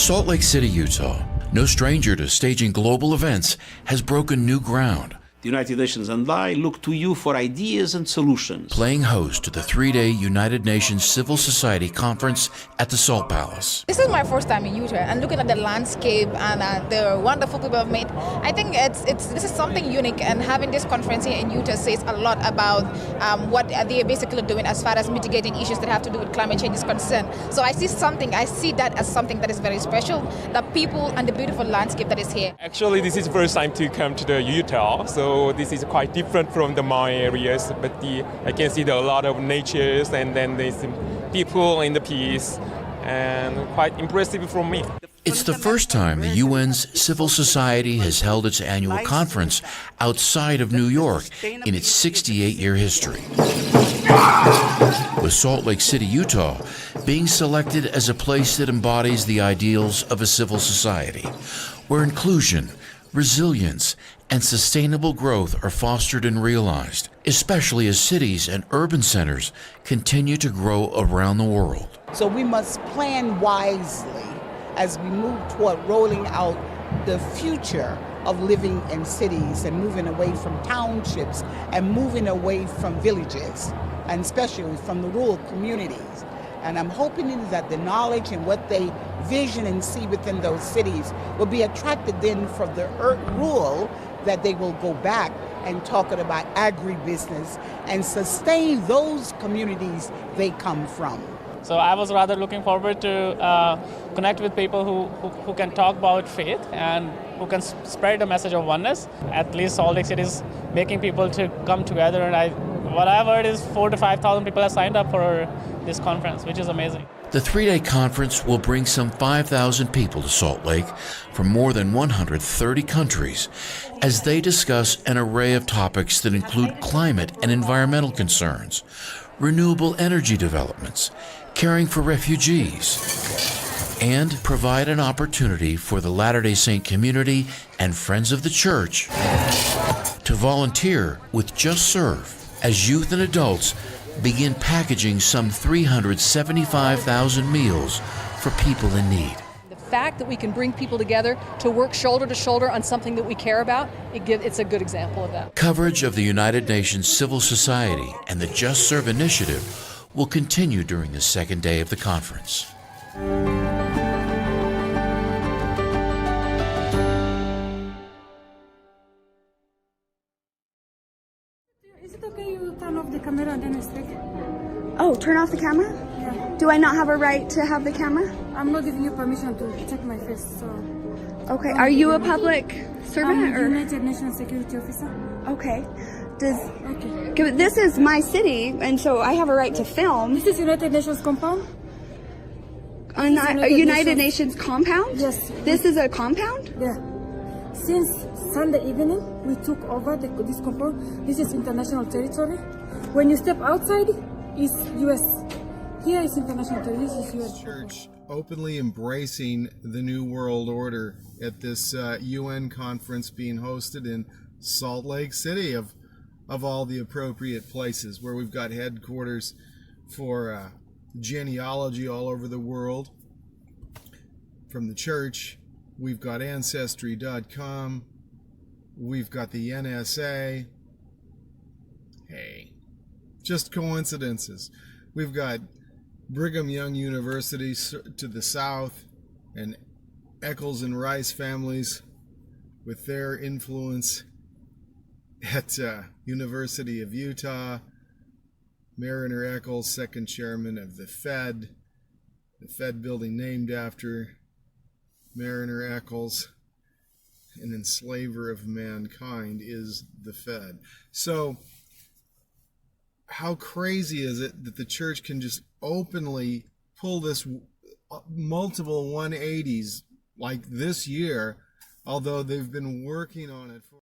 Salt Lake City, Utah, no stranger to staging global events, has broken new ground, The United Nations and I look to you for ideas and solutions. playing host to the 3-day United Nations Civil Society Conference at the Salt Palace. This is my first time in Utah, and looking at the landscape and the wonderful people I've met, I think this is something unique, and having this conference here in Utah says a lot about what they're basically doing as far as mitigating issues that have to do with climate change is concerned. So I see that as something that is very special, the people and the beautiful landscape that is here. Actually, this is the first time to come to the Utah, so this is quite different from my areas, but I can see a lot of nature, and then there's people in the peace, and quite impressive for me. It's the first time the UN's Civil Society has held its annual conference outside of New York in its 68-year history, with Salt Lake City, Utah, being selected as a place that embodies the ideals of a civil society, where inclusion, resilience, and sustainable growth are fostered and realized, especially as cities and urban centers continue to grow around the world. So we must plan wisely as we move toward rolling out the future of living in cities and moving away from townships and moving away from villages, and especially from the rural communities. And I'm hoping that the knowledge and what they vision and see within those cities will be attracted then from the rural, that they will go back and talking about agribusiness and sustain those communities they come from. So I was rather looking forward to connect with people who can talk about faith and who can spread the message of oneness. At least Salt Lake City is making people to come together, and what I've heard is 4,000 to 5,000 people have signed up for this conference, which is amazing. The 3-day conference will bring some 5,000 people to Salt Lake from more than 130 countries as they discuss an array of topics that include climate and environmental concerns, renewable energy developments, caring for refugees, and provide an opportunity for the Latter-day Saint community and friends of the church to volunteer with Just Serve as youth and adults begin packaging some 375,000 meals for people in need. The fact that we can bring people together to work shoulder to shoulder on something that we care about, it's a good example of that. Coverage of the United Nations Civil Society and the Just Serve initiative will continue during the second day of the conference. Is it okay you turn off the camera and then I speak? Oh, turn off the camera? Yeah. Do I not have a right to have the camera? I'm not giving you permission to check my face, so... Okay, are you a public servant? I'm a or? United Nations Security Officer. Okay. Okay. This is my city, and so I have a right to film. This is United Nations compound? A United Nations compound? Yes. This is a compound? Yeah. Since Sunday evening, we took over this compound. This is international territory. When you step outside, it's U.S. Here is international territory. This is U.S. Church openly embracing the New World Order at this UN conference being hosted in Salt Lake City, of all the appropriate places, where we've got headquarters for genealogy all over the world from the church. We've got Ancestry.com. We've got the NSA. Hey, just coincidences. We've got Brigham Young University to the south, and Eccles and Rice families with their influence at University of Utah. Mariner Eccles, second chairman of the Fed building named after Mariner Eccles, an enslaver of mankind, is the Fed. So how crazy is it that the church can just openly pull this multiple 180s like this year, although they've been working on it for